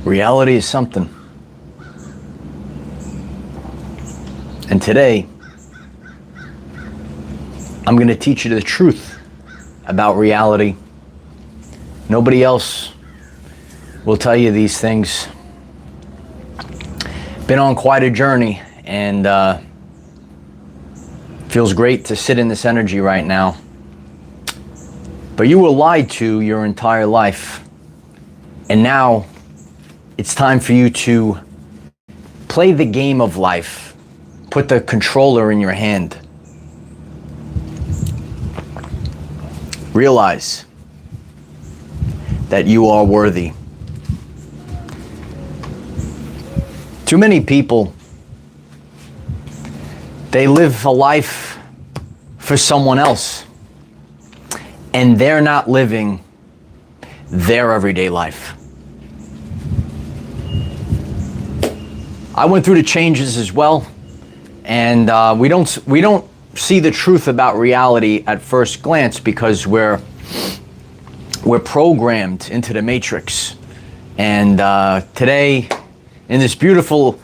Reality is something. And today, I'm going to teach you the truth about reality. Nobody else will tell you these things. Been on quite a journey, and feels great to sit in this energy right now. But you were lied to your entire life. And now it's time for you to play the game of life. Put the controller in your hand. Realize that you are worthy. Too many people, they live a life for someone else, and they're not living their everyday life. I went through the changes as well, and we don't see the truth about reality at first glance because we're programmed into the matrix. And today, in this beautiful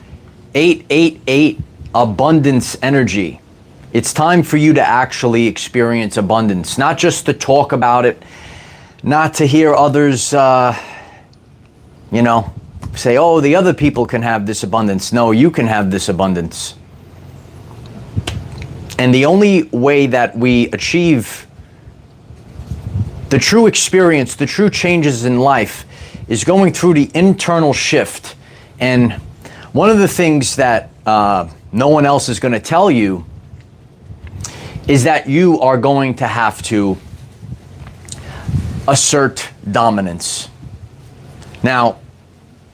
888 abundance energy, it's time for you to actually experience abundance, not just to talk about it, not to hear others, say, oh, the other people can have this abundance. No, you can have this abundance. And the only way that we achieve the true experience, the true changes in life, is going through the internal shift. And one of the things that no one else is going to tell you is that you are going to have to assert dominance. Now,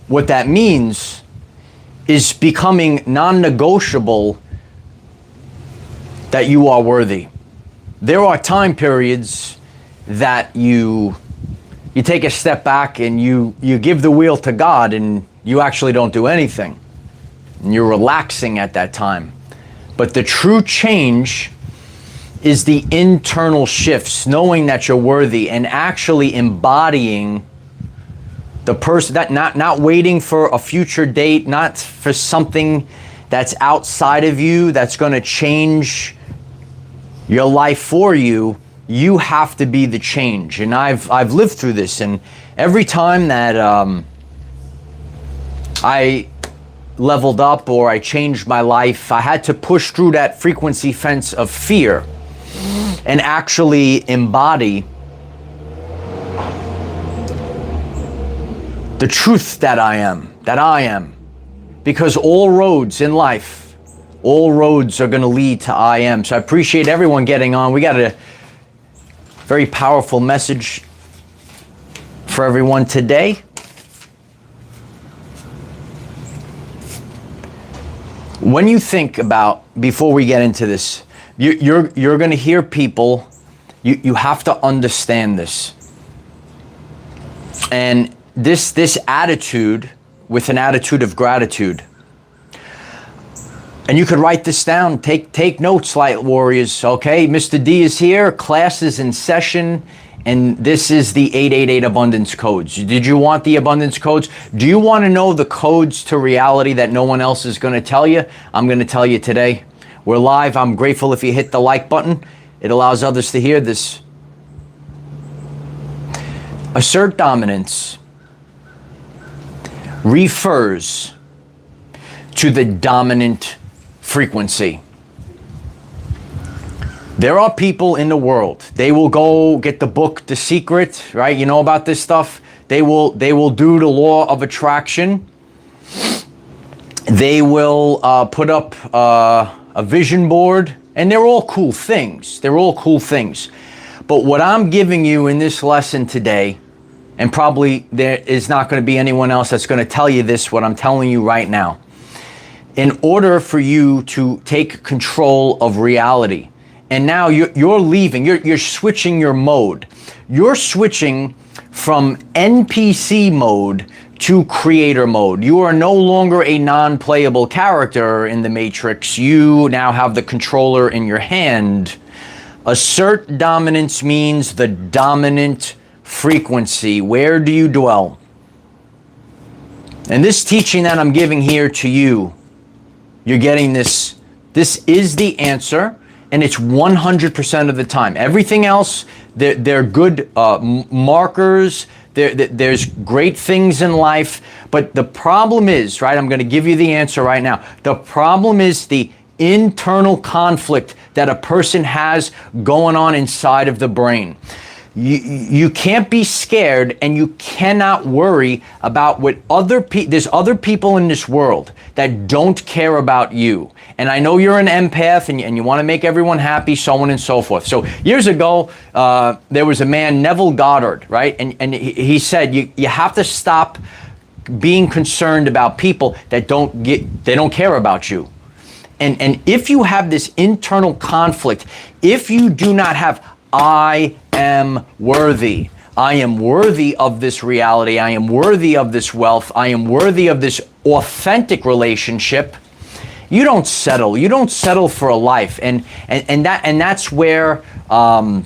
what that means is becoming non-negotiable that you are worthy. There are time periods that you take a step back and you give the wheel to God and you actually don't do anything. And you're relaxing at that time. But the true change is the internal shifts, knowing that you're worthy and actually embodying the person, that not waiting for a future date, not for something that's outside of you that's going to change your life for you. You have to be the change. And I've lived through this, and every time that I leveled up or I changed my life, I had to push through that frequency fence of fear and actually embody the truth that I am. Because all roads in life, all roads are going to lead to I am. So I appreciate everyone getting on. We got a very powerful message for everyone today. When you think about, before we get into this, you're going to hear people, you have to understand this. And this attitude, with an attitude of gratitude. And you could write this down, take notes, light warriors, okay? Mr. D is here, class is in session, and this is the 888 abundance codes. Did you want the abundance codes? Do you want to know the codes to reality that no one else is going to tell you? I'm going to tell you today. We're live. I'm grateful if you hit the like button. It allows others to hear this. Assert dominance refers to the dominant frequency. There are people in the world, they will go get the book, The Secret, right? You know about this stuff? They will do the law of attraction. They will put up a vision board, and they're all cool things. They're all cool things. But what I'm giving you in this lesson today, and probably there is not going to be anyone else that's going to tell you this, what I'm telling you right now. In order for you to take control of reality, and now you're leaving, you're switching your mode. You're switching from NPC mode to creator mode. You are no longer a non-playable character in the Matrix. You now have the controller in your hand. Assert dominance means the dominant frequency. Where do you dwell? And this teaching that I'm giving here to you, you're getting this. This is the answer, and it's 100% of the time. Everything else, they're good markers. There's great things in life, but the problem is, right, I'm going to give you the answer right now. The problem is the internal conflict that a person has going on inside of the brain. You can't be scared, and you cannot worry about what other people, there's other people in this world that don't care about you. And I know you're an empath and you want to make everyone happy, so on and so forth. So years ago, there was a man, Neville Goddard, right? And he said, you have to stop being concerned about people that they don't care about you. And if you have this internal conflict, if you do not have, I am worthy. I am worthy of this reality. I am worthy of this wealth. I am worthy of this authentic relationship. You don't settle. You don't settle for a life. And that's where a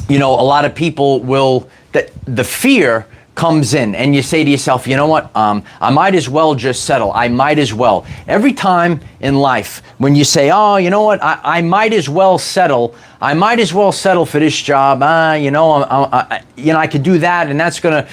lot of people will, that the fear comes in, and you say to yourself, you know what, I might as well just settle. I might as well. Every time in life when you say, oh, you know what, I might as well settle. I might as well settle for this job. I could do that, and that's gonna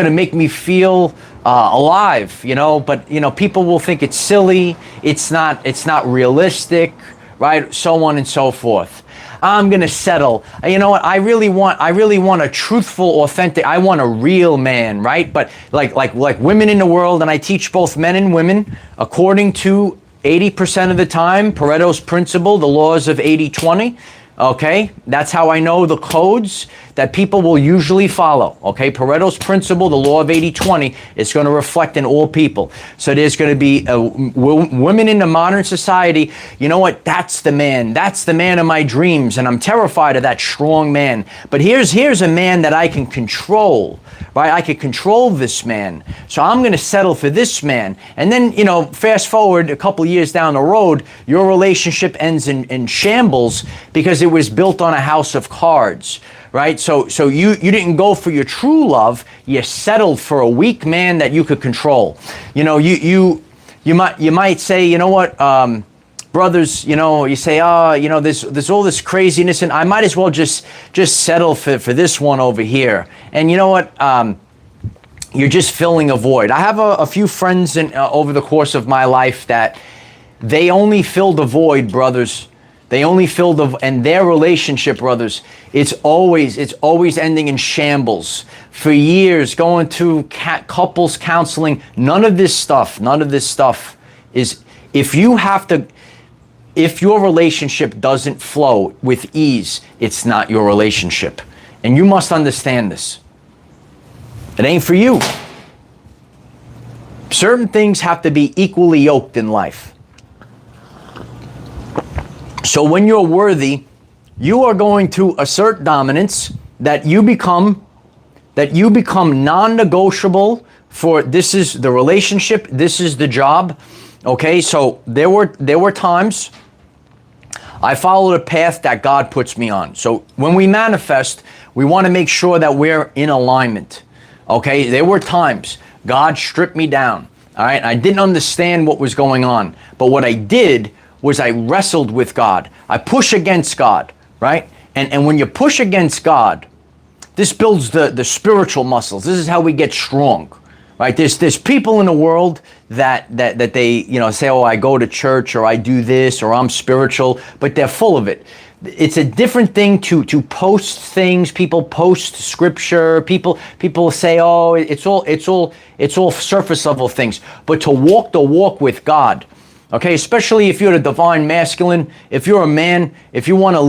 make me feel alive. But people will think it's silly. It's not realistic, right? So on and so forth. I'm gonna settle. You know what? I really want a truthful, authentic. I want a real man, right? But like women in the world, and I teach both men and women according to 80% of the time, Pareto's principle, the laws of 80-20. Okay, that's how I know the codes that people will usually follow. Okay, Pareto's principle, the law of 80-20, is going to reflect in all people. So there's going to be women in the modern society. You know what? That's the man. That's the man of my dreams, and I'm terrified of that strong man. But here's a man that I can control. Right? I can control this man. So I'm going to settle for this man. And then, fast forward a couple years down the road, your relationship ends in shambles because it was built on a house of cards. Right? So you didn't go for your true love. You settled for a weak man that you could control. You might say, you know what, brothers, you say, there's all this craziness, and I might as well just settle for this one over here. And you know what? You're just filling a void. I have a few friends over the course of my life that they only filled a void, brothers. They only filled and their relationship, brothers, it's always ending in shambles. For years, going to couples counseling, none of this stuff is, if your relationship doesn't flow with ease, it's not your relationship. And you must understand this. It ain't for you. Certain things have to be equally yoked in life. So when you're worthy, you are going to assert dominance, that you become non-negotiable for, this is the relationship, this is the job. Okay, so there were times I followed a path that God puts me on. So when we manifest, we want to make sure that we're in alignment. Okay, there were times God stripped me down. All right, I didn't understand what was going on, but what I did was I wrestled with God. I push against God, right? And when you push against God, this builds the spiritual muscles. This is how we get strong. Right? There's people in the world that they say, oh, I go to church, or I do this, or I'm spiritual, but they're full of it. It's a different thing to post things. People post scripture. People say, oh, it's all surface level things. But to walk the walk with God, okay, especially if you're the divine masculine, if you're a man, if you want a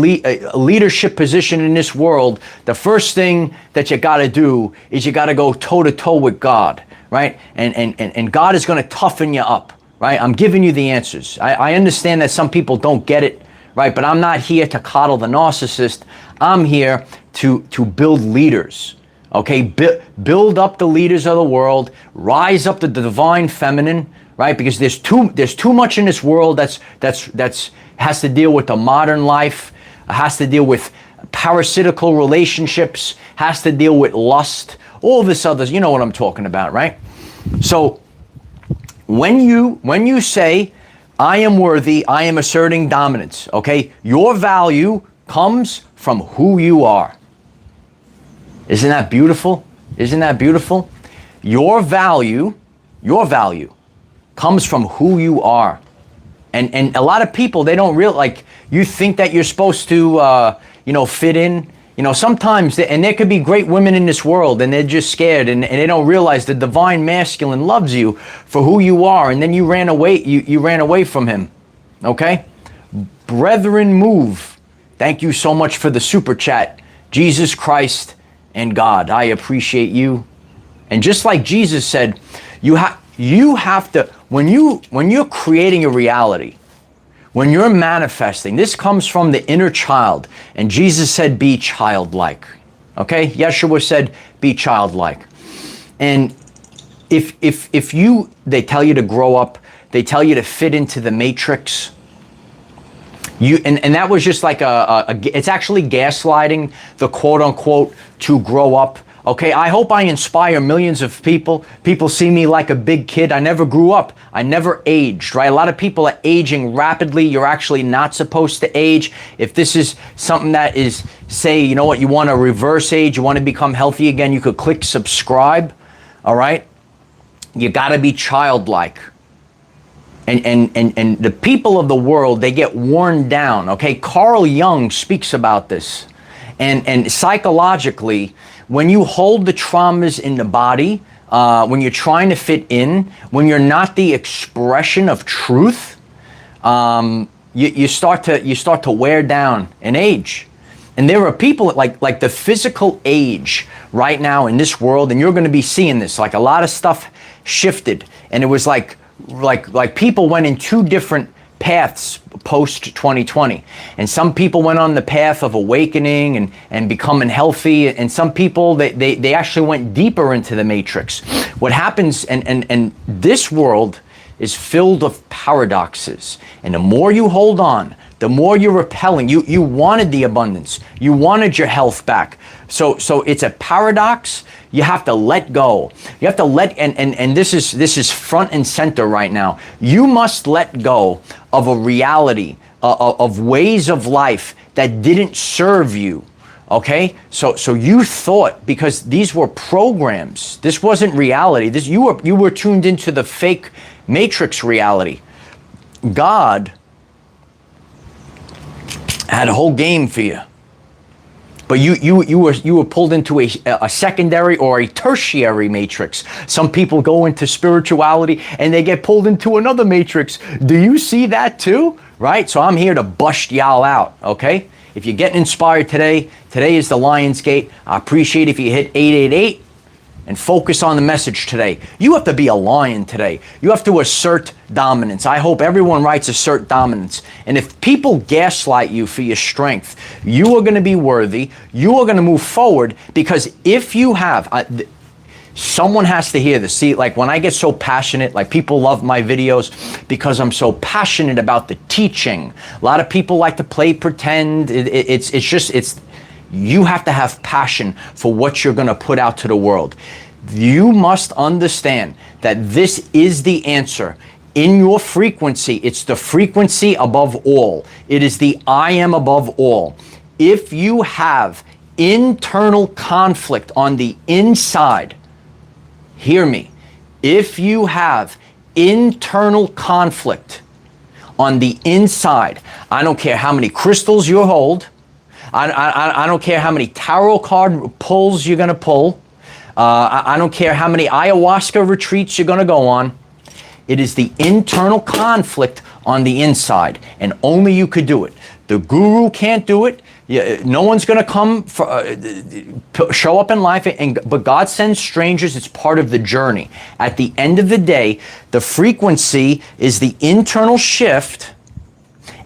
leadership position in this world, the first thing that you got to do is you got to go toe to toe with God. Right? And God is going to toughen you up, right? I'm giving you the answers. I understand that some people don't get it, right? But I'm not here to coddle the narcissist. I'm here to build leaders, okay? Build up the leaders of the world, rise up the divine feminine, right? Because there's too much in this world that's has to deal with the modern life, has to deal with parasitical relationships, has to deal with lust, all this others, you know what I'm talking about, right? So when you say, I am worthy, I am asserting dominance, okay? Your value comes from who you are. Isn't that beautiful? Isn't that beautiful? Your value comes from who you are. And a lot of people, they don't realize, like, you think that you're supposed to, fit in. Sometimes, and there could be great women in this world, and they're just scared, and they don't realize the divine masculine loves you for who you are, and then you ran away, you ran away from him, okay? Brethren Move, thank you so much for the super chat. Jesus Christ and God, I appreciate you. And just like Jesus said, you have to, when you're creating a reality, when you're manifesting, this comes from the inner child. And Jesus said, be childlike. Okay? Yeshua said, be childlike. And if they tell you to grow up, they tell you to fit into the matrix, and that was just like it's actually gaslighting, the quote unquote, to grow up. Okay, I hope I inspire millions of people. People see me like a big kid. I never grew up. I never aged, right? A lot of people are aging rapidly. You're actually not supposed to age. If this is something that is, say, you know what, you want to reverse age, you want to become healthy again, you could click subscribe, all right? You got to be childlike. And the people of the world, they get worn down, okay? Carl Jung speaks about this. And psychologically, when you hold the traumas in the body, when you're trying to fit in, when you're not the expression of truth, you start to wear down and age. And there are people like the physical age right now in this world, and you're going to be seeing this. Like, a lot of stuff shifted, and it was like people went in two different paths post 2020, and some people went on the path of awakening and becoming healthy, and some people they actually went deeper into the matrix. What happens, and this world is filled with paradoxes, and the more you hold on, the more you're repelling. You wanted the abundance, you wanted your health back, so it's a paradox. You have to let go. You have to let, and this is front and center right now. You must let go of a reality, of ways of life that didn't serve you. Okay? So you thought, because these were programs, this wasn't reality. You were tuned into the fake matrix reality. God had a whole game for you. But you were pulled into a secondary or a tertiary matrix. Some people go into spirituality and they get pulled into another matrix. Do you see that too? Right? So I'm here to bust y'all out, okay? If you're getting inspired today is the Lion's Gate. I appreciate if you hit 888 and focus on the message today. You have to be a lion today. You have to assert dominance. I hope everyone writes assert dominance. And if people gaslight you for your strength, you are going to be worthy. You are going to move forward, because if you have, someone has to hear this. See, like when I get so passionate, like people love my videos because I'm so passionate about the teaching. A lot of people like to play pretend. You have to have passion for what you're going to put out to the world. You must understand that this is the answer. In your frequency, it's the frequency above all. It is the I am above all. If you have internal conflict on the inside, hear me. If you have internal conflict on the inside, I don't care how many crystals you hold, I don't care how many tarot card pulls you're going to pull. I don't care how many ayahuasca retreats you're going to go on. It is the internal conflict on the inside, and only you could do it. The guru can't do it. No one's going to come show up in life, but God sends strangers. It's part of the journey. At the end of the day, the frequency is the internal shift,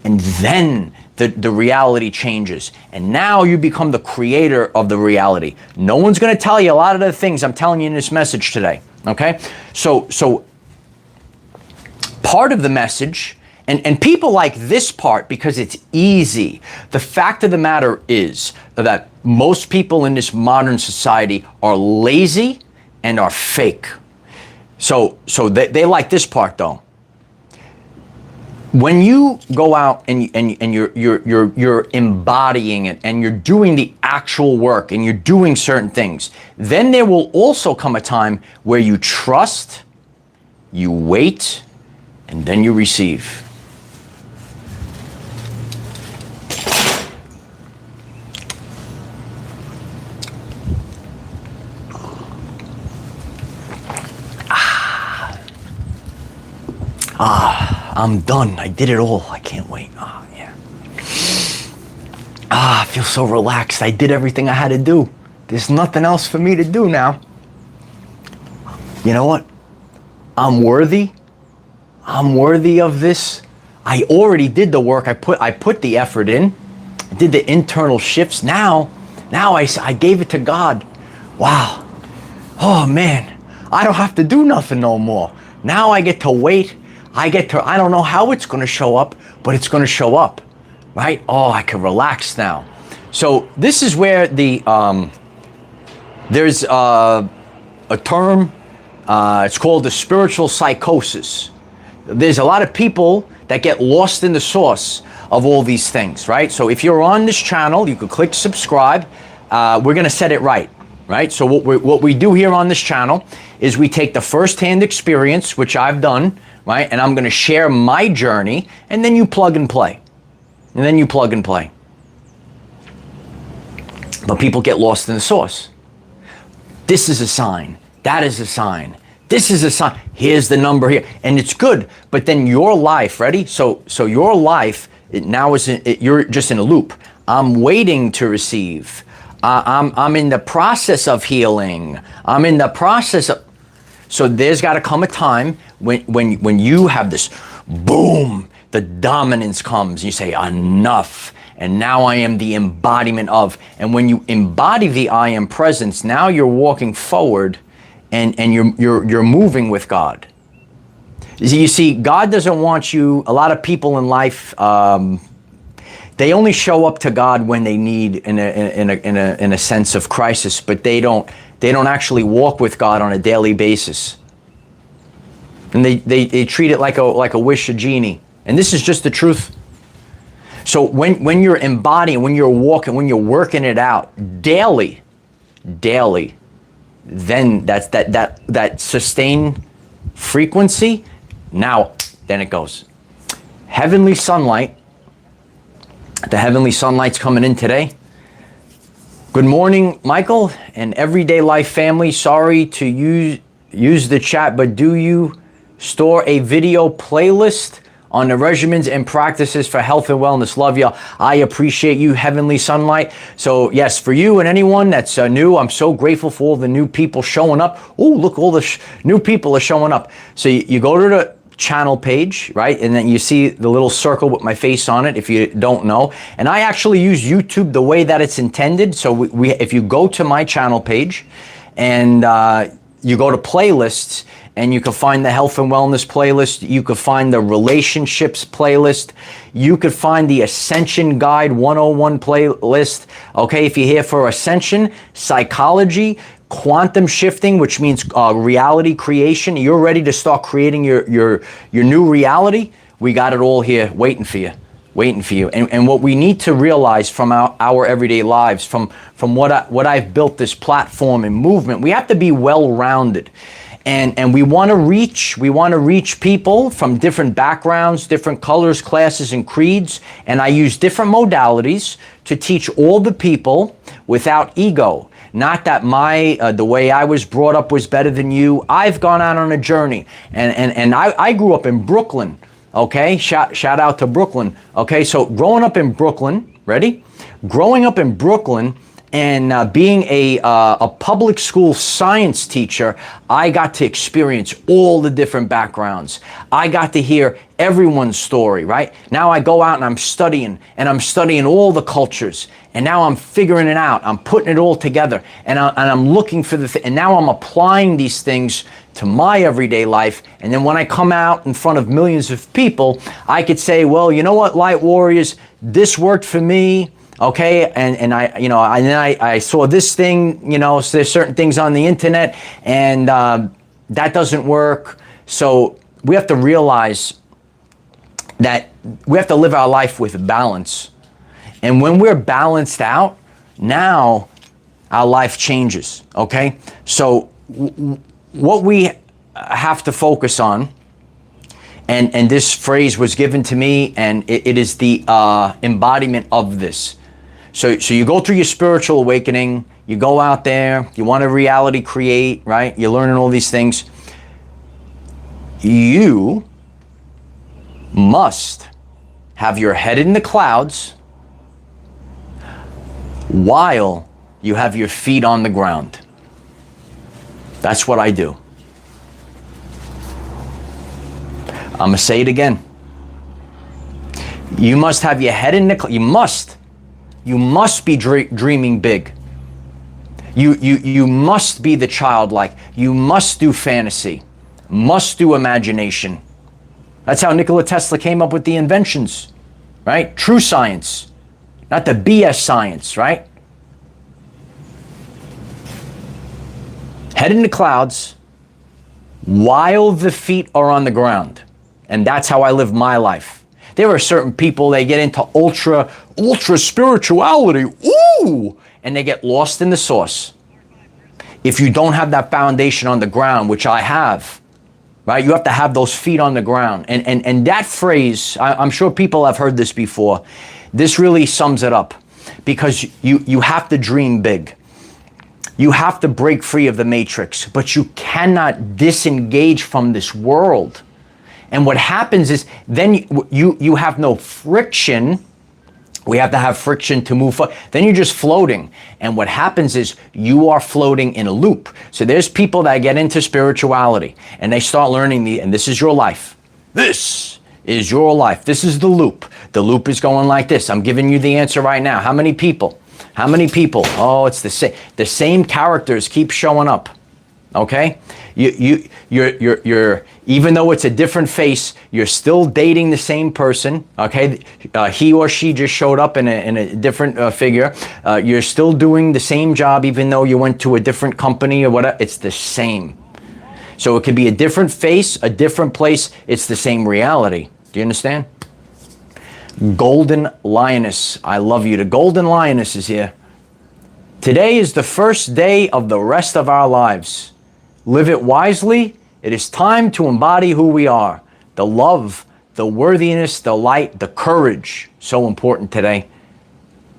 and then the reality changes. And now you become the creator of the reality. No one's going to tell you a lot of the things I'm telling you in this message today. Okay? So part of the message, and people like this part because it's easy. The fact of the matter is that most people in this modern society are lazy and are fake. So they like this part though. When you go out and you're embodying it and you're doing the actual work and you're doing certain things, then there will also come a time where you trust, you wait, and then you receive. I'm done. I did it all. I can't wait. Yeah. I feel so relaxed. I did everything I had to do. There's nothing else for me to do now. You know what? I'm worthy. I'm worthy of this. I already did the work. I put the effort in. I did the internal shifts. Now I gave it to God. Wow. Oh man, I don't have to do nothing no more. Now I get to wait. I don't know how it's going to show up, but it's going to show up, right? Oh, I can relax now. So this is where there's a term, it's called the spiritual psychosis. There's a lot of people that get lost in the sauce of all these things, right? So if you're on this channel, you could click subscribe. We're going to set it right, right? So what we do here on this channel is we take the firsthand experience, which I've done, right? And I'm going to share my journey, and then you plug and play. And then you plug and play. But people get lost in the sauce. This is a sign. That is a sign. This is a sign. Here's the number here. And it's good. But then your life, ready? So your life now you're just in a loop. I'm waiting to receive. I'm in the process of healing. I'm in the process of... So there's got to come a time when you have this boom, the dominance comes. You say, enough. And now I am the embodiment of. And when you embody the I am presence, now you're walking forward and you're moving with God. You see, God doesn't want you. A lot of people in life, they only show up to God when they need in a sense of crisis, but they don't actually walk with God on a daily basis. And they treat it like a wish, a genie. And this is just the truth. So when you're embodying, when you're walking, when you're working it out daily, then that's that sustained frequency. Now, then it goes. Heavenly sunlight. The heavenly sunlight's coming in today. Good morning, Michael and Everyday Life family. Sorry to use the chat, but do you store a video playlist on the regimens and practices for health and wellness? Love you. I appreciate you, Heavenly Sunlight. So yes, for you and anyone that's new, I'm so grateful for all the new people showing up. Oh, look, all the new people are showing up. So you go to the channel page, right? And then you see the little circle with my face on it if you don't know. And I actually use YouTube the way that it's intended. So if you go to my channel page and you go to playlists, and you can find the health and wellness playlist. You could find the relationships playlist. You could find the Ascension Guide 101 playlist. Okay, if you're here for Ascension, psychology, quantum shifting, which means reality creation. You're ready to start creating your new reality. We got it all here waiting for you. And what we need to realize from our everyday lives, from what I've built, this platform and movement, we have to be well-rounded. And we want to reach people from different backgrounds, different colors, classes, and creeds. And I use different modalities to teach all the people without ego. Not that the way I was brought up was better than you. I've gone out on a journey, and I grew up in Brooklyn. Okay, shout out to Brooklyn. Okay, so growing up in Brooklyn, ready? Growing up in Brooklyn. And being a public school science teacher, I got to experience all the different backgrounds. I got to hear everyone's story, right? Now I go out and I'm studying all the cultures. And now I'm figuring it out. I'm putting it all together. And I'm looking for and now I'm applying these things to my everyday life. And then when I come out in front of millions of people, I could say, well, you know what, Light Warriors, this worked for me. Okay, and I saw this thing, so there's certain things on the internet, and that doesn't work. So we have to realize that we have to live our life with balance. And when we're balanced out, now our life changes, okay? So what we have to focus on, and this phrase was given to me, and it is the embodiment of this. So you go through your spiritual awakening, you go out there, you want to reality create, right? You're learning all these things. You must have your head in the clouds while you have your feet on the ground. That's what I do. I'm going to say it again. You must have your head in the clouds. You must be dreaming big. You must be the childlike. You must do fantasy. Must do imagination. That's how Nikola Tesla came up with the inventions, right? True science, not the BS science, right? Head in the clouds while the feet are on the ground. And that's how I live my life. There are certain people, they get into ultra spirituality, ooh, and they get lost in the sauce. If you don't have that foundation on the ground, which I have, right? You have to have those feet on the ground. And that phrase, I'm sure people have heard this before. This really sums it up, because you have to dream big. You have to break free of the matrix, but you cannot disengage from this world. And what happens is then you have no friction. We have to have friction to move forward. Then you're just floating. And what happens is you are floating in a loop. So there's people that get into spirituality and they start learning and this is your life. This is your life. This is the loop. The loop is going like this. I'm giving you the answer right now. How many people? How many people? Oh, it's the same. The same characters keep showing up. Okay? You're even though it's a different face, you're still dating the same person. Okay? He or she just showed up in a different figure. You're still doing the same job, even though you went to a different company or whatever. It's the same. So it could be a different face, a different place. It's the same reality. Do you understand? Golden Lioness, I love you. The Golden Lioness is here. Today is the first day of the rest of our lives. Live it wisely. It is time to embody who we are. The love, the worthiness, the light, the courage. So important today.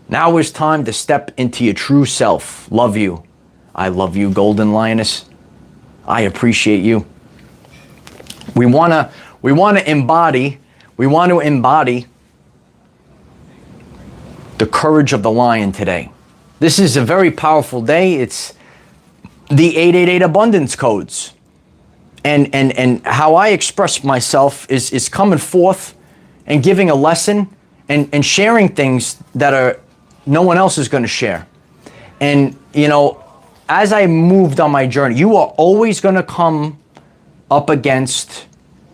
Now is time to step into your true self. Love you. I love you, Golden Lioness. I appreciate you. We want to embody the courage of the lion today. This is a very powerful day. It's the 888 abundance codes. And how I express myself is coming forth and giving a lesson and sharing things that are no one else is going to share. And, you know, as I moved on my journey, you are always going to come up against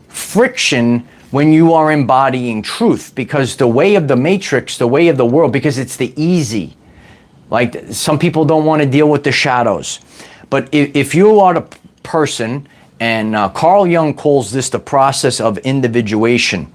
friction when you are embodying truth, because the way of the matrix, the way of the world, because it's the easy. Like some people don't want to deal with the shadows. But if you are the person, and Carl Jung calls this the process of individuation,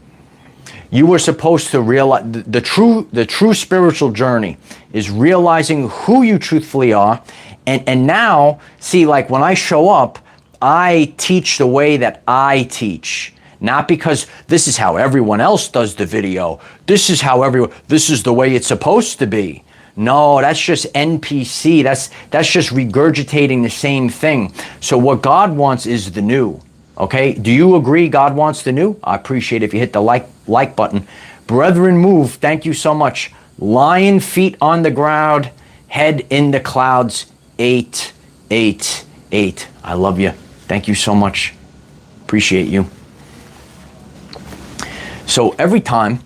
you were supposed to realize the true spiritual journey is realizing who you truthfully are. And now, see, like when I show up, I teach the way that I teach. Not because this is how everyone else does the video. This is the way it's supposed to be. No, that's just NPC. That's just regurgitating the same thing. So what God wants is the new. Okay? Do you agree God wants the new? I appreciate it if you hit the like button. Brethren move. Thank you so much. Lion feet on the ground, head in the clouds. 888. I love you. Thank you so much. Appreciate you. So every time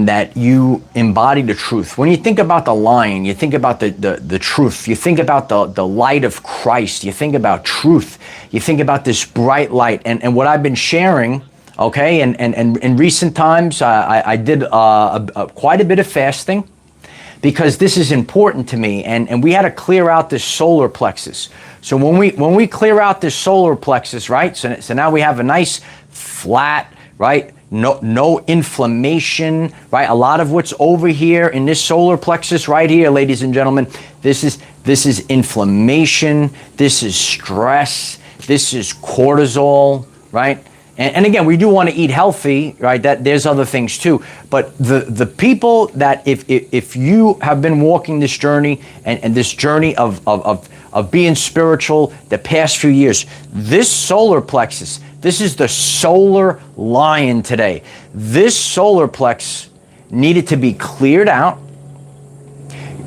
that you embody the truth, when you think about the lion, you think about the truth, you think about the light of Christ, you think about truth, you think about this bright light. And what I've been sharing, okay, and in recent times, I did quite a bit of fasting, because this is important to me, and we had to clear out this solar plexus. So when we clear out this solar plexus, right? So now we have a nice flat, right? No inflammation, right? A lot of what's over here in this solar plexus right here, ladies and gentlemen, this is inflammation, this is stress, this is cortisol, right? And again, we do want to eat healthy, right? That there's other things too. But the people that if you have been walking this journey and this journey of being spiritual the past few years, this solar plexus, this is the solar lion today. This solar plex needed to be cleared out.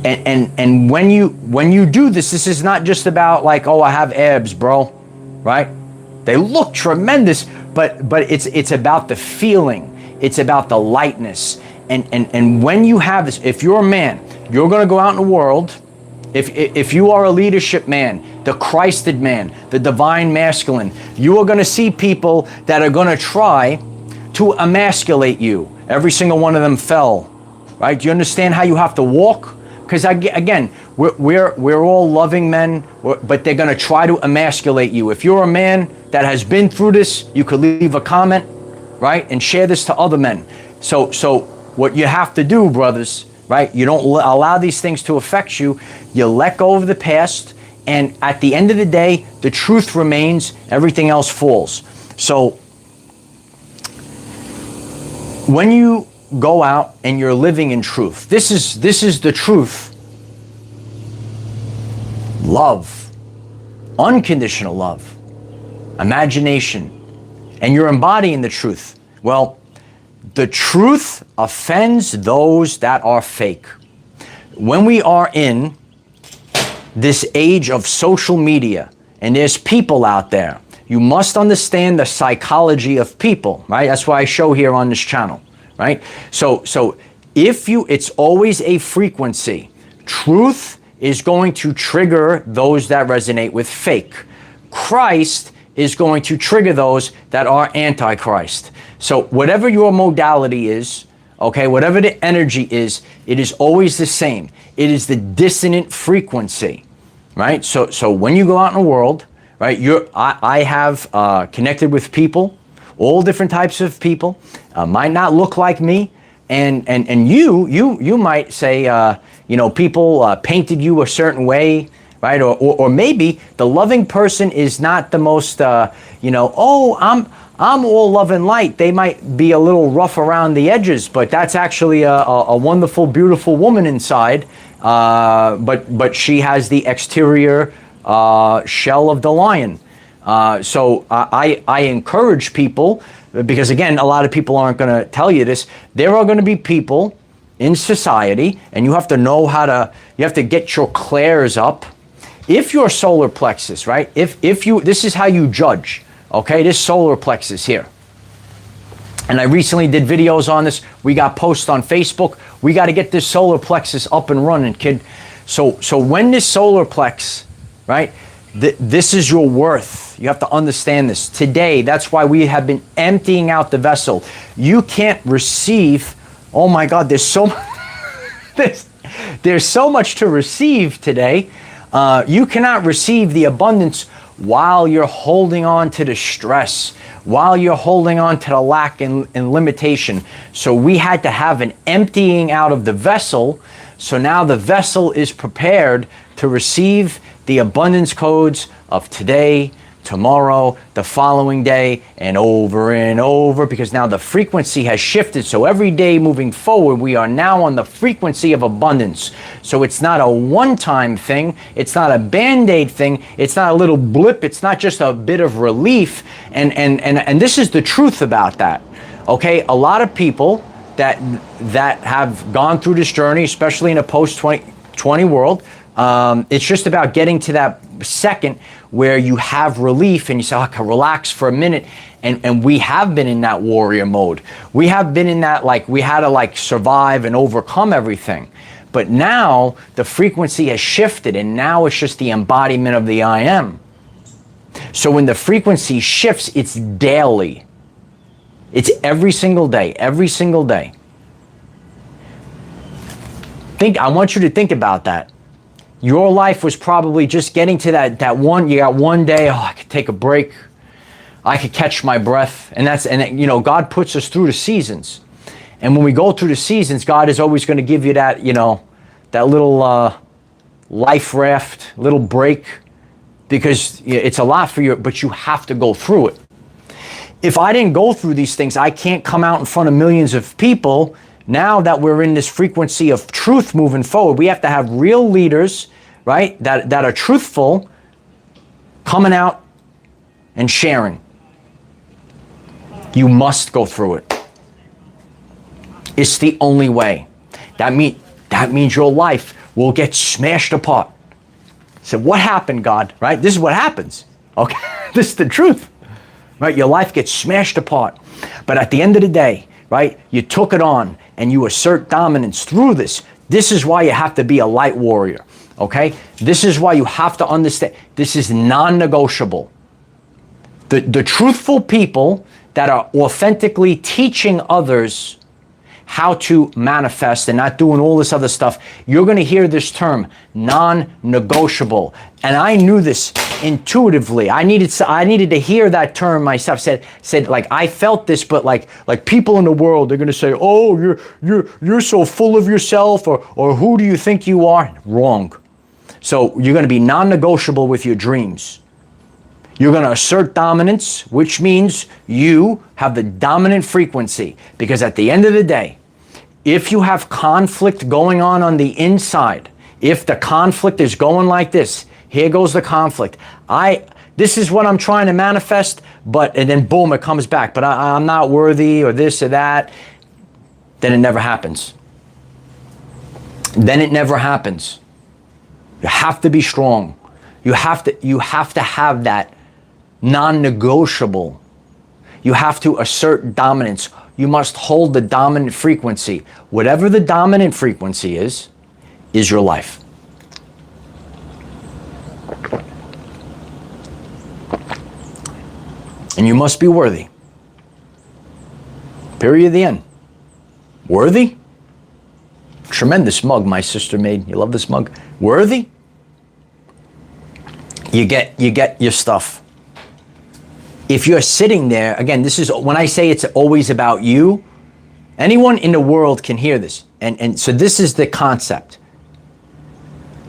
And when you do this, this is not just about like, oh, I have abs, bro, right? They look tremendous, but it's about the feeling. It's about the lightness. And when you have this, if you're a man, you're going to go out in the world. If you are a leadership man, the Christed man, the divine masculine, you are going to see people that are going to try to emasculate you. Every single one of them fell, right? Do you understand how you have to walk? Because again, we're all loving men, but they're going to try to emasculate you. If you're a man that has been through this, you could leave a comment, right, and share this to other men. So what you have to do, brothers, right? You don't allow these things to affect you. You let go of the past, and at the end of the day, the truth remains. Everything else falls. So when you go out and you're living in truth, this is the truth. Love, unconditional love, imagination, and you're embodying the truth. Well, the truth offends those that are fake. When we are in this age of social media and there's people out there, you must understand the psychology of people, right? That's why I show here on this channel, right? So it's always a frequency. Truth is going to trigger those that resonate with fake. Christ is going to trigger those that are antichrist. So whatever your modality is, okay, whatever the energy is, it is always the same. It is the dissonant frequency, right? So when you go out in the world, right, I have connected with people, all different types of people, might not look like me, and you might say, people painted you a certain way, right? Or maybe the loving person is not the most, I'm all love and light. They might be a little rough around the edges, but that's actually a wonderful, beautiful woman inside. But she has the exterior shell of the lion. So I encourage people, because again, a lot of people aren't going to tell you this. There are going to be people in society, and you have to know you have to get your clairs up. If your solar plexus, right? This is how you judge, okay? This solar plexus here. And I recently did videos on this. We got posts on Facebook. We got to get this solar plexus up and running, kid. So when this solar plex, right? This is your worth. You have to understand this. Today, that's why we have been emptying out the vessel. You can't receive. Oh my God, there's so much to receive today. You cannot receive the abundance while you're holding on to the stress, while you're holding on to the lack and limitation. So we had to have an emptying out of the vessel. So now the vessel is prepared to receive the abundance codes of today, tomorrow, the following day, and over, because now the frequency has shifted. So every day moving forward, we are now on the frequency of abundance. So it's not a one-time thing. It's not a Band-Aid thing. It's not a little blip. It's not just a bit of relief. And this is the truth about that. Okay, a lot of people that have gone through this journey, especially in a post-2020 world, it's just about getting to that second where you have relief and you say, I can relax for a minute. And we have been in that warrior mode. We have been in that, like, we had to survive and overcome everything. But now the frequency has shifted, and now it's just the embodiment of the I am. So when the frequency shifts, it's daily. It's every single day, every single day. I want you to think about that. Your life was probably just getting to that one, you got one day, I could take a break. I could catch my breath. And God puts us through the seasons. And when we go through the seasons, God is always going to give you that, that little life raft, little break, because it's a lot for you, but you have to go through it. If I didn't go through these things, I can't come out in front of millions of people. Now that we're in this frequency of truth moving forward, we have to have real leaders, right, that are truthful, coming out and sharing. You must go through it. It's the only way. That means your life will get smashed apart. So what happened, God? Right? This is what happens. Okay? This is the truth. Right? Your life gets smashed apart. But at the end of the day, right, you took it on and you assert dominance through this. This is why you have to be a light warrior. Okay? This is why you have to understand. This is non-negotiable. The truthful people that are authentically teaching others how to manifest and not doing all this other stuff, you're going to hear this term, non-negotiable. And I knew this intuitively. I needed to hear that term myself. Said like, I felt this, but like people in the world, they're going to say, oh, you're so full of yourself, or who do you think you are? Wrong. So you're going to be non-negotiable with your dreams. You're going to assert dominance, which means you have the dominant frequency. Because at the end of the day, if you have conflict going on the inside, if the conflict is going like this, here goes the conflict. This is what I'm trying to manifest, and then boom, it comes back. But I'm not worthy, or this or that. Then it never happens. Then it never happens. You have to be strong. You have to have that non-negotiable. You have to assert dominance. You must hold the dominant frequency. Whatever the dominant frequency is your life. And you must be worthy. Period, the end. Worthy? Tremendous mug my sister made. You love this mug? Worthy? You get your stuff. If you're sitting there, again, this is when I say it's always about you, anyone in the world can hear this. And so this is the concept.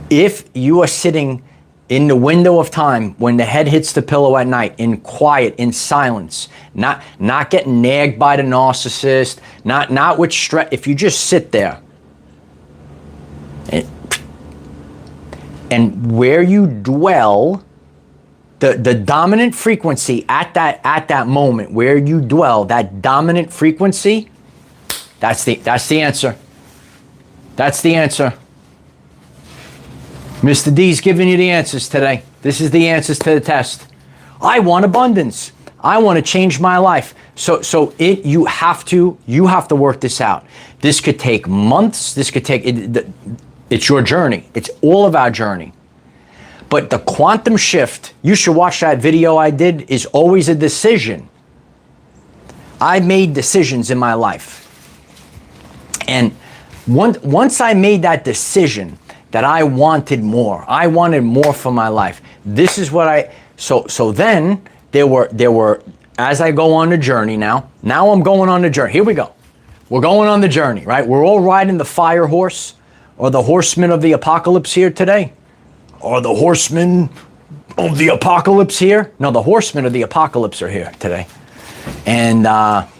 If you are sitting in the window of time when the head hits the pillow at night, in quiet, in silence, not getting nagged by the narcissist, not with stress, if you just sit there, and where you dwell, the dominant frequency at that moment, where you dwell, that dominant frequency, that's the answer. That's the answer. Mr. D's giving you the answers today. This is the answers to the test. I want abundance. I want to change my life. So you have to work this out. This could take months. This could take it's your journey. It's all of our journey. But the quantum shift, you should watch that video I did, is always a decision. I made decisions in my life. And once I made that decision that I wanted more for my life. This is what so then there were, as I go on the journey now I'm going on the journey. Here we go. We're going on the journey, right? We're all riding the fire horse, or the horsemen of the apocalypse here today. Or the horsemen of the apocalypse here? No, the horsemen of the apocalypse are here today. And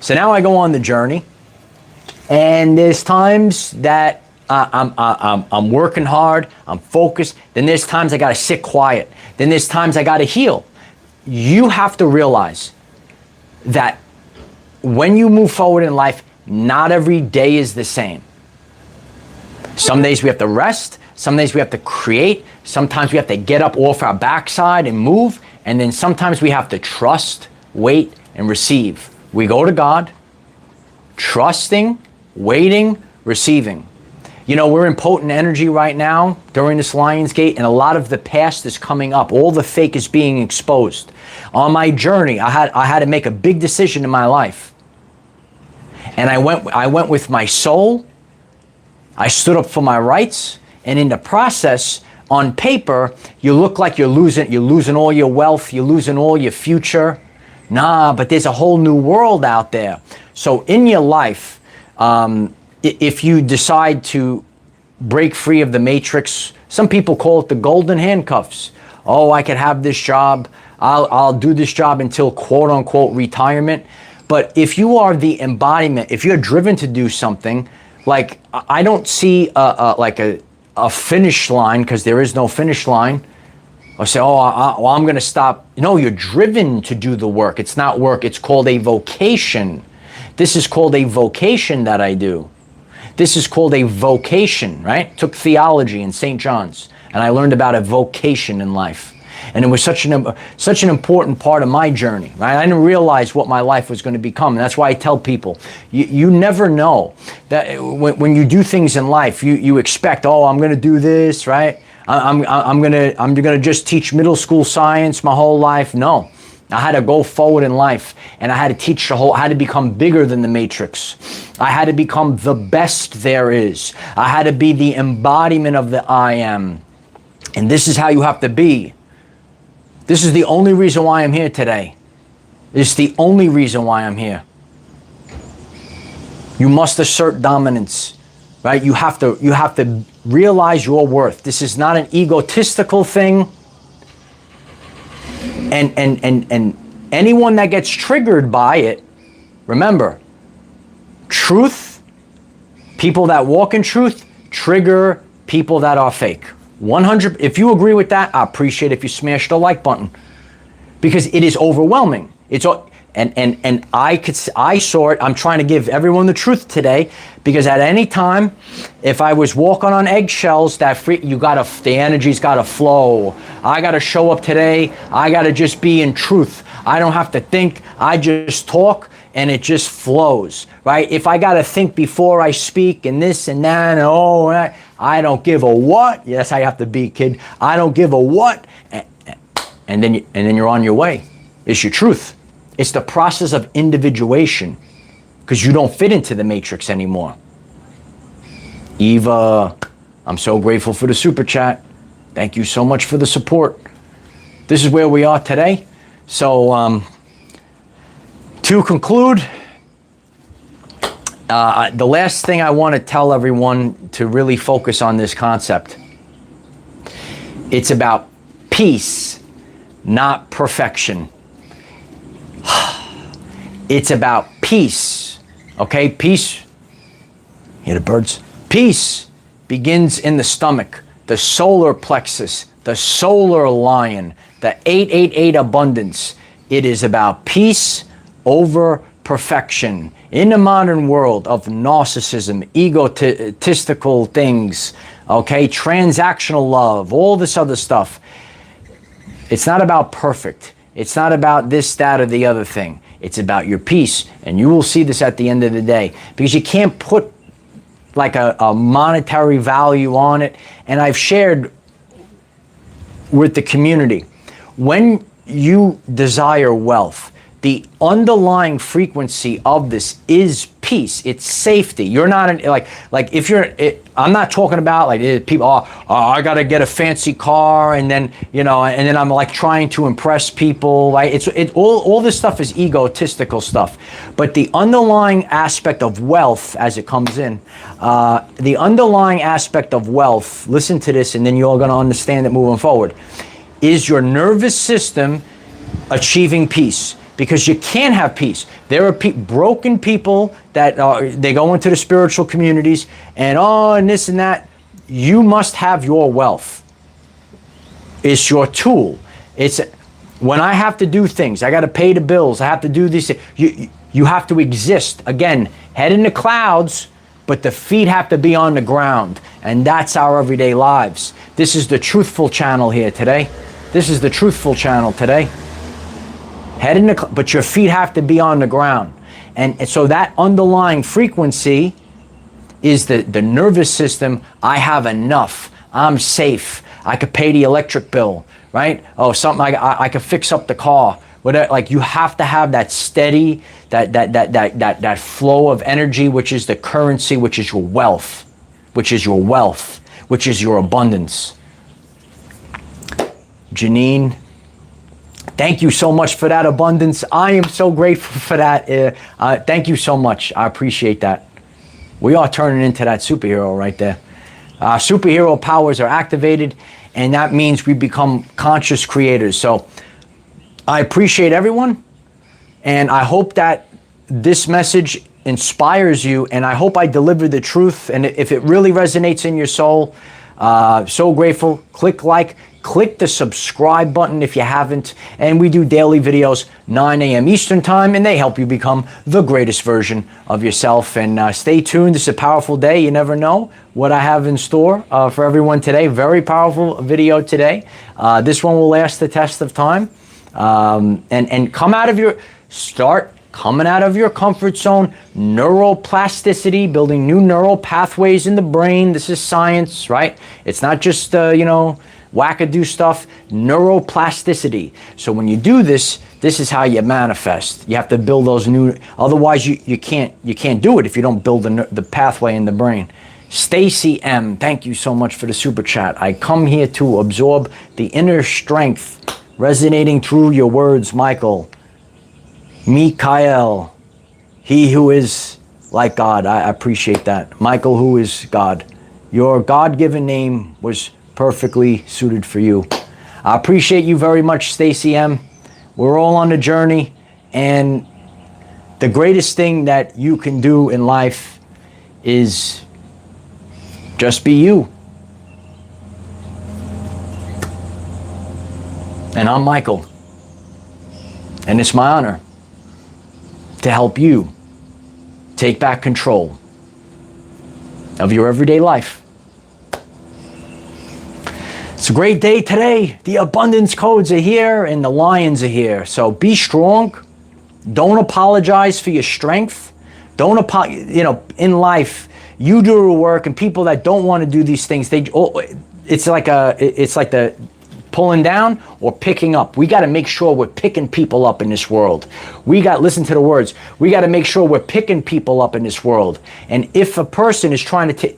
so now I go on the journey, and there's times that I'm working hard, I'm focused. Then there's times I gotta sit quiet. Then there's times I gotta heal. You have to realize that when you move forward in life, not every day is the same. Some days we have to rest. Some days we have to create. Sometimes we have to get up off our backside and move. And then sometimes we have to trust, wait, and receive. We go to God, trusting, waiting, receiving. You know, we're in potent energy right now during this Lion's Gate, and a lot of the past is coming up. All the fake is being exposed. On my journey, I had to make a big decision in my life. And I went with my soul. I stood up for my rights, and in the process, on paper, you look like you're losing all your wealth, you're losing all your future. Nah, but there's a whole new world out there. So in your life, if you decide to break free of the matrix, some people call it the golden handcuffs. Oh, I could have this job. I'll do this job until quote unquote retirement. But if you are the embodiment, if you're driven to do something, like I don't see like a finish line, because there is no finish line. Or say, oh, I'm going to stop. No, you're driven to do the work. It's not work. It's called a vocation. This is called a vocation that I do. This is called a vocation, right? Took theology in St. John's, and I learned about a vocation in life. And it was such an important part of my journey, right? I didn't realize what my life was going to become. And that's why I tell people, you never know that when you do things in life, you expect, oh, I'm going to do this, right? I'm gonna just teach middle school science my whole life. No, I had to go forward in life, and I had to teach I had to become bigger than the matrix. I had to become the best there is. I had to be the embodiment of the I am. And this is how you have to be. This is the only reason why I'm here today. It's the only reason why I'm here. You must assert dominance. Right? You have to realize your worth. This is not an egotistical thing. And anyone that gets triggered by it, remember, truth, people that walk in truth, trigger people that are fake. 100. If you agree with that, I appreciate if you smash the like button, because it is overwhelming. And I saw it. I'm trying to give everyone the truth today, because at any time, if I was walking on eggshells, the energy's got to flow. I got to show up today. I got to just be in truth. I don't have to think. I just talk, and it just flows, right? If I got to think before I speak, and this and that, and I don't give a what. Yes, I have to be, kid. I don't give a what. And then you're on your way. It's your truth. It's the process of individuation, because you don't fit into the matrix anymore. Eva, I'm so grateful for the super chat. Thank you so much for the support. This is where we are today. So to conclude, the last thing I want to tell everyone to really focus on this concept. It's about peace, not perfection. It's about peace, okay? Peace, hear the birds? Peace begins in the stomach, the solar plexus, the solar lion, the 888 abundance. It is about peace over perfection. In the modern world of narcissism, egotistical things, okay, transactional love, all this other stuff, it's not about perfect. It's not about this, that, or the other thing. It's about your peace. And you will see this at the end of the day, because you can't put like a monetary value on it. And I've shared with the community, when you desire wealth, the underlying frequency of this is peace. It's safety. You're not like if you're. I'm not talking about like people. Oh, I got to get a fancy car, and then and then I'm like trying to impress people. Like all this stuff is egotistical stuff. But the underlying aspect of wealth, as it comes in, the underlying aspect of wealth. Listen to this, and then you're going to understand it moving forward. Is your nervous system achieving peace? Because you can't have peace. There are broken people that they go into the spiritual communities and this and that. You must have your wealth. It's your tool. It's when I have to do things, I got to pay the bills. I have to do this. You have to exist. Again, head in the clouds, but the feet have to be on the ground. And that's our everyday lives. This is the truthful channel here today. This is the truthful channel today. But your feet have to be on the ground. And so that underlying frequency is the nervous system. I have enough. I'm safe. I could pay the electric bill, right? Oh, something I could fix up the car. Whatever, like you have to have that steady, that flow of energy, which is the currency, which is your wealth. which is your wealth, which is your abundance. Janine, thank you so much for that abundance. I am so grateful for that. Thank you so much. I appreciate that. We are turning into that superhero right there. Superhero powers are activated, and that means we become conscious creators. So I appreciate everyone, and I hope that this message inspires you, and I hope I deliver the truth. And if it really resonates in your soul, so grateful. Click like, click the subscribe button if you haven't. And we do daily videos, 9 a.m. Eastern time, and they help you become the greatest version of yourself. And stay tuned. This is a powerful day. You never know what I have in store for everyone today. Very powerful video today. This one will last the test of time. And come out of coming out of your comfort zone. Neuroplasticity, building new neural pathways in the brain. This is science, right? It's not just, wackadoo stuff. Neuroplasticity. So when you do this, this is how you manifest. You have to build those new, otherwise you can't do it if you don't build the pathway in the brain. Stacy M, thank you so much for the super chat. I come here to absorb the inner strength resonating through your words, Michael. Mikael, he who is like God. I appreciate that. Michael, who is God. Your God-given name was perfectly suited for you. I appreciate you very much, Stacy M. We're all on a journey, and the greatest thing that you can do in life is just be you. And I'm Michael, and it's my honor to help you take back control of your everyday life. It's a great day today. The abundance codes are here and the lions are here. So be strong. Don't apologize for your strength. In life, you do the work, and people that don't want to do these things, it's like the pulling down or picking up. We got to make sure we're picking people up in this world. Listen to the words. We got to make sure we're picking people up in this world. And if a person is trying to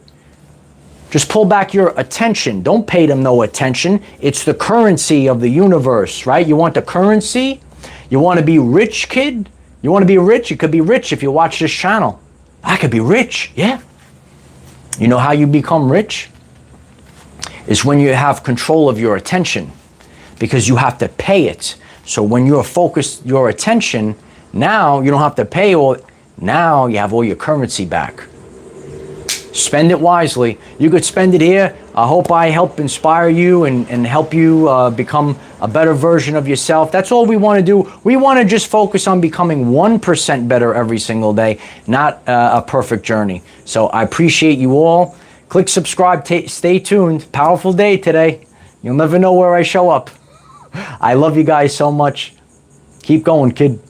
just pull back your attention. Don't pay them no attention. It's the currency of the universe, right? You want the currency? You want to be rich, kid? You want to be rich? You could be rich if you watch this channel. I could be rich, yeah. You know how you become rich? Is when you have control of your attention, because you have to pay it. So when you're focused your attention, now you don't have to pay now you have all your currency back. Spend it wisely. You could spend it here. I hope I help inspire you and help you become a better version of yourself. That's all we want to do. We want to just focus on becoming 1% better every single day, not a perfect journey. So I appreciate you all. Click subscribe. Stay tuned. Powerful day today. You'll never know where I show up. I love you guys so much. Keep going, kid.